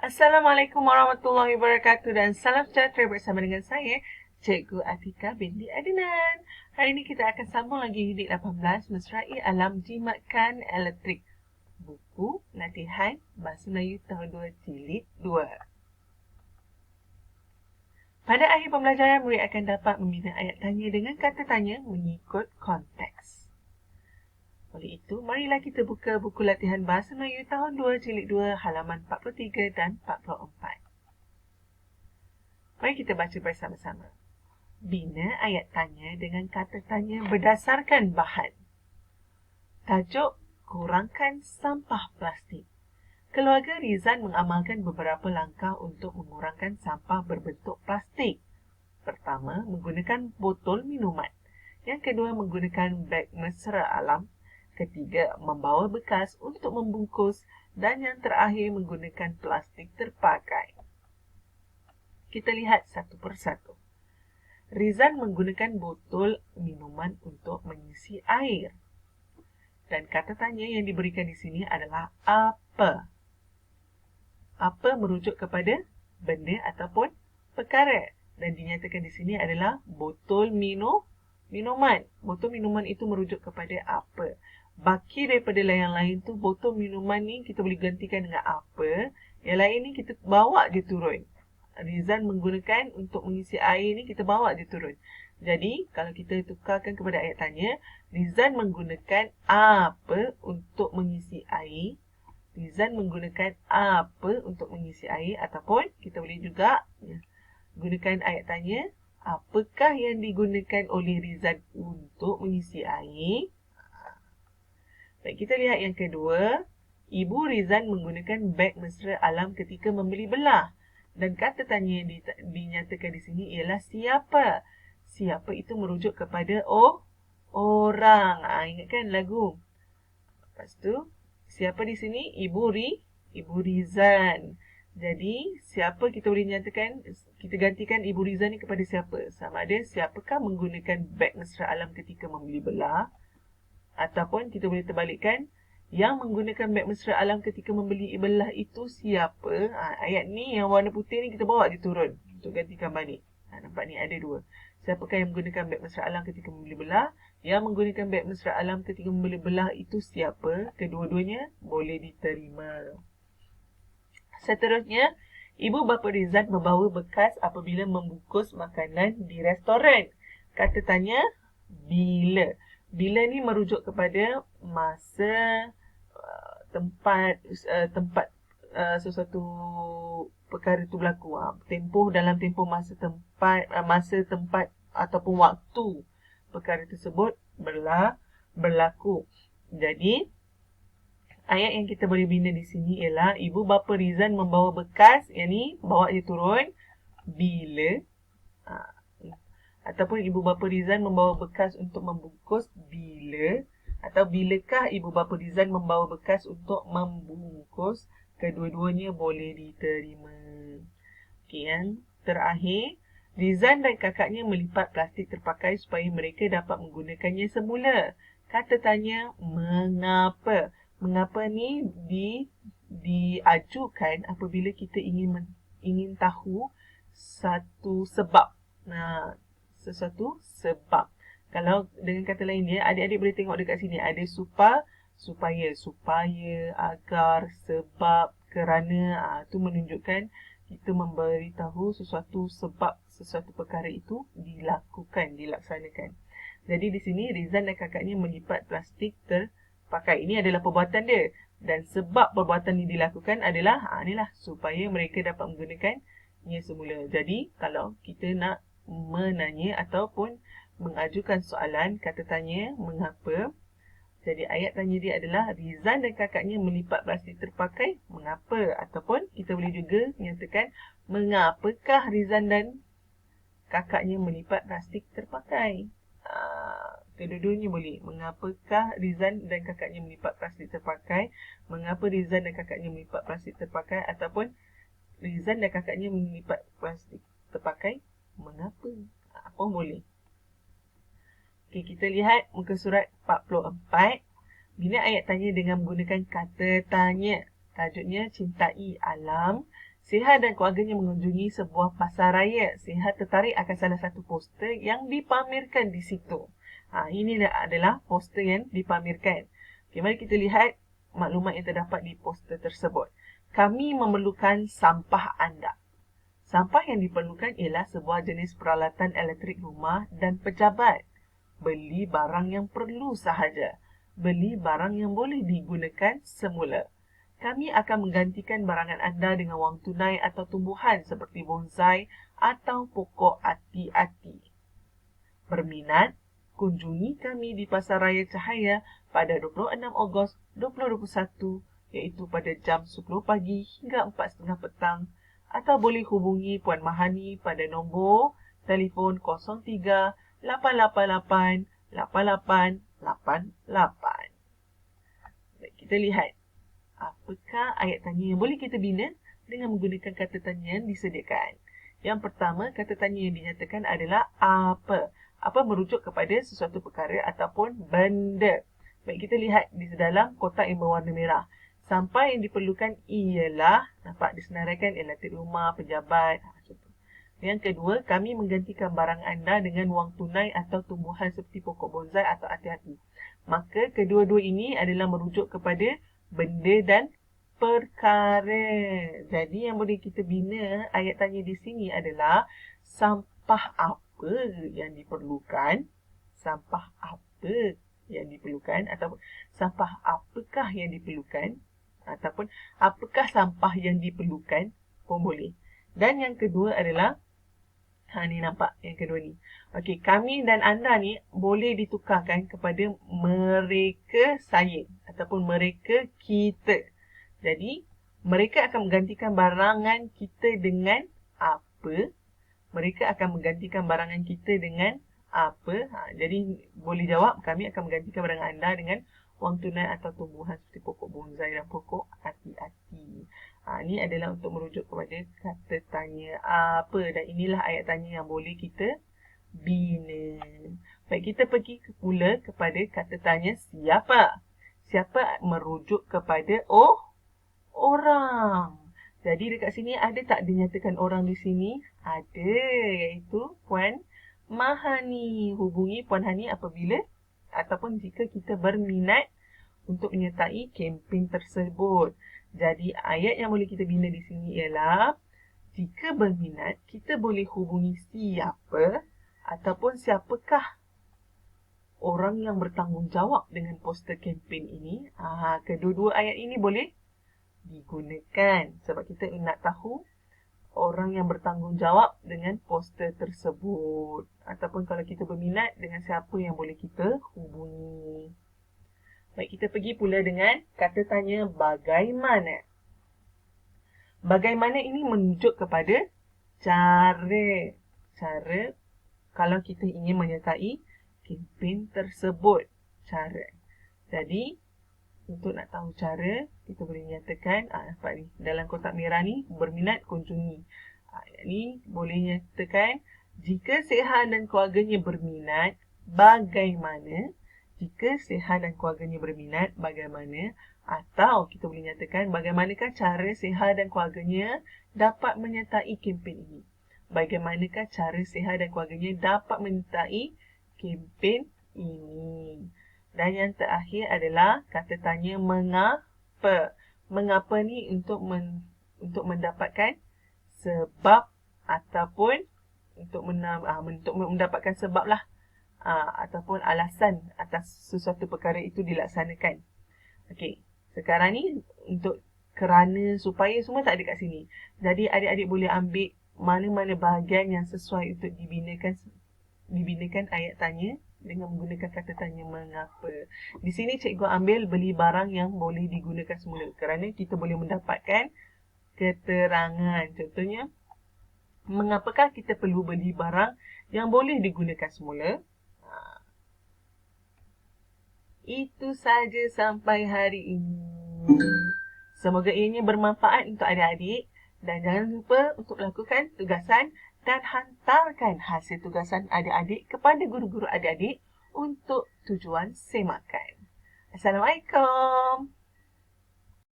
Assalamualaikum warahmatullahi wabarakatuh dan salam sejahtera bersama dengan saya, Cikgu Atika binti Adnan. Hari ini kita akan sambung lagi unit 18 Mesra'i Alam Jimatkan Elektrik. Buku Latihan Bahasa Melayu tahun 2 jilid 2. Pada akhir pembelajaran, murid akan dapat membina ayat tanya dengan kata tanya mengikut konteks. Oleh itu, marilah kita buka buku latihan Bahasa Melayu tahun 2 jilid 2 halaman 43 dan 44. Mari kita baca bersama-sama. Bina ayat tanya dengan kata tanya berdasarkan bahan. Tajuk, kurangkan sampah plastik. Keluarga Rizan mengamalkan beberapa langkah untuk mengurangkan sampah berbentuk plastik. Pertama, menggunakan botol minuman. Yang kedua, menggunakan beg mesra alam. Ketiga, membawa bekas untuk membungkus. Dan yang terakhir, menggunakan plastik terpakai. Kita lihat satu persatu. Rizan menggunakan botol minuman untuk mengisi air. Dan kata tanya yang diberikan di sini adalah apa? Apa merujuk kepada benda ataupun perkara. Dan dinyatakan di sini adalah botol minuman. Botol minuman itu merujuk kepada apa? Baki daripada yang lain tu, botol minuman ni kita boleh gantikan dengan apa. Yang lain ni kita bawa je turun. Rizan menggunakan untuk mengisi air ni kita bawa dia turun. Jadi, kalau kita tukarkan kepada ayat tanya, Rizan menggunakan apa untuk mengisi air? Rizan menggunakan apa untuk mengisi air? Ataupun kita boleh juga gunakan ayat tanya, apakah yang digunakan oleh Rizan untuk mengisi air? Baik, kita lihat yang kedua. Ibu Rizan menggunakan beg mesra alam ketika membeli belah. Dan kata tanya yang dinyatakan di sini ialah siapa? Siapa itu merujuk kepada orang. Ingatkan lagu. Lepas tu, siapa di sini? Ibu Rizan. Jadi, siapa kita boleh nyatakan, kita gantikan Ibu Rizan ni kepada siapa? Sama ada siapakah menggunakan beg mesra alam ketika membeli belah. Ataupun kita boleh terbalikkan, yang menggunakan beg mesra alam ketika membeli belah itu siapa? Ayat ni yang warna putih ni kita bawa dia turun untuk gantikan balik. Nampak ni ada dua. Siapakah yang menggunakan beg mesra alam ketika membeli belah? Yang menggunakan beg mesra alam ketika membeli belah itu siapa? Kedua-duanya boleh diterima. Seterusnya, ibu bapa Rizan membawa bekas apabila membungkus makanan di restoran. Kata tanya, bila? Bila ni merujuk kepada masa, tempat sesuatu perkara itu berlaku. Dalam tempoh masa tempat ataupun waktu perkara tersebut berlaku. Jadi, ayat yang kita boleh bina di sini ialah ibu bapa Rizan membawa bekas, yang ni bawa dia turun bila, ataupun ibu bapa Rizan membawa bekas untuk membungkus bila, atau bilakah ibu bapa Rizan membawa bekas untuk membungkus. Kedua-duanya boleh diterima. Okey, yang terakhir, Rizan dan kakaknya melipat plastik terpakai supaya mereka dapat menggunakannya semula. Kata tanya, mengapa? Mengapa ni diajukan apabila kita ingin tahu satu sebab. Sesuatu sebab. Kalau dengan kata lain dia, adik-adik boleh tengok dekat sini ada supaya, agar, sebab, kerana. Itu menunjukkan kita memberitahu sesuatu sebab sesuatu perkara itu dilaksanakan. Jadi di sini Rizan dan kakaknya melipat plastik terpakai. Ini adalah perbuatan dia. Dan sebab perbuatan ini dilakukan adalah inilah supaya mereka dapat menggunakannya semula. Jadi kalau kita nak menanya ataupun mengajukan soalan, kata tanya mengapa. Jadi ayat tanya dia adalah Rizan dan kakaknya melipat plastik terpakai mengapa, ataupun kita boleh juga nyatakan mengapakah Rizan dan kakaknya melipat plastik terpakai. Kedua-duanya boleh. Mengapakah Rizan dan kakaknya melipat plastik terpakai? Mengapa Rizan dan kakaknya melipat plastik terpakai? Ataupun Rizan dan kakaknya melipat plastik terpakai mengapa? Pun boleh. Okey, kita lihat muka surat 44. Bina ayat tanya dengan menggunakan kata tanya. Tajuknya, cintai alam. Siha dan keluarganya mengunjungi sebuah pasar raya. Siha tertarik akan salah satu poster yang dipamerkan di situ. Ini adalah poster yang dipamerkan. Okay, mari kita lihat maklumat yang terdapat di poster tersebut. Kami memerlukan sampah anda. Sampah yang diperlukan ialah sebuah jenis peralatan elektrik rumah dan pejabat. Beli barang yang perlu sahaja. Beli barang yang boleh digunakan semula. Kami akan menggantikan barangan anda dengan wang tunai atau tumbuhan seperti bonsai atau pokok ati-ati. Berminat? Kunjungi kami di Pasar Raya Cahaya pada 26 Ogos 2021 iaitu pada jam 10 pagi hingga 4.30 petang atau boleh hubungi Puan Mahani pada nombor telefon 03 888 8888. Baik, kita lihat. Apakah ayat tanya yang boleh kita bina dengan menggunakan kata tanya yang disediakan? Yang pertama, kata tanya yang dinyatakan adalah apa. Apa merujuk kepada sesuatu perkara ataupun benda. Baik, kita lihat di dalam kotak yang berwarna merah. Sampah yang diperlukan ialah, nampak disenaraikan, elektrik rumah, pejabat. Yang kedua, kami menggantikan barang anda dengan wang tunai atau tumbuhan seperti pokok bonsai atau ati-ati. Maka kedua-dua ini adalah merujuk kepada benda dan perkara. Jadi yang boleh kita bina ayat tanya di sini adalah sampah apa yang diperlukan? Sampah apa yang diperlukan? Ataupun sampah apakah yang diperlukan? Ataupun apakah sampah yang diperlukan? Pun boleh. Dan yang kedua adalah ni nampak yang kedua ni. Okey, kami dan anda ni boleh ditukarkan kepada mereka saya ataupun mereka kita. Jadi, mereka akan menggantikan barangan kita dengan apa? Mereka akan menggantikan barangan kita dengan apa? Jadi, boleh jawab, kami akan menggantikan barangan anda dengan wang tunai atau tumbuhan seperti pokok bonsai dan pokok ati-ati. Ini adalah untuk merujuk kepada kata tanya apa. Dan inilah ayat tanya yang boleh kita bina. Baik, kita pergi pula kepada kata tanya siapa. Siapa merujuk kepada orang. Jadi dekat sini ada tak dinyatakan orang di sini? Ada, iaitu Puan Mahani. Hubungi Puan Hani apabila ataupun jika kita berminat untuk menyertai kempen tersebut. Jadi ayat yang boleh kita bina di sini ialah jika berminat, kita boleh hubungi siapa ataupun siapakah orang yang bertanggungjawab dengan poster kempen ini. Kedua-dua ayat ini boleh digunakan sebab kita nak tahu orang yang bertanggungjawab dengan poster tersebut. Ataupun kalau kita berminat dengan siapa yang boleh kita hubungi. Baik, kita pergi pula dengan kata tanya bagaimana. Bagaimana ini menunjuk kepada cara. Cara kalau kita ingin menyertai kempen tersebut. Cara. Jadi, untuk nak tahu cara, kita boleh nyatakan, nampak ni, dalam kotak merah ni, berminat kunjungi. Ni boleh nyatakan, jika Sehan dan keluarganya berminat, bagaimana? Jika Sehan dan keluarganya berminat, bagaimana? Atau kita boleh nyatakan bagaimanakah cara Sehan dan keluarganya dapat menyertai kempen ini. Bagaimanakah cara Sehan dan keluarganya dapat menyertai kempen ini. Dan yang terakhir adalah kata tanya mengapa. Mengapa ni untuk mendapatkan sebab ataupun untuk mendapatkan sebab lah. Ataupun alasan atas sesuatu perkara itu dilaksanakan. Okey, sekarang ni untuk kerana supaya semua tak ada kat sini. Jadi adik-adik boleh ambil mana-mana bahagian yang sesuai untuk dibinakan ayat tanya dengan menggunakan kata tanya mengapa. Di sini cikgu ambil beli barang yang boleh digunakan semula kerana kita boleh mendapatkan keterangan. Contohnya, mengapakah kita perlu beli barang yang boleh digunakan semula? Itu saja sampai hari ini. Semoga ianya bermanfaat untuk adik-adik. Dan jangan lupa untuk lakukan tugasan dan hantarkan hasil tugasan adik-adik kepada guru-guru adik-adik untuk tujuan semakan. Assalamualaikum.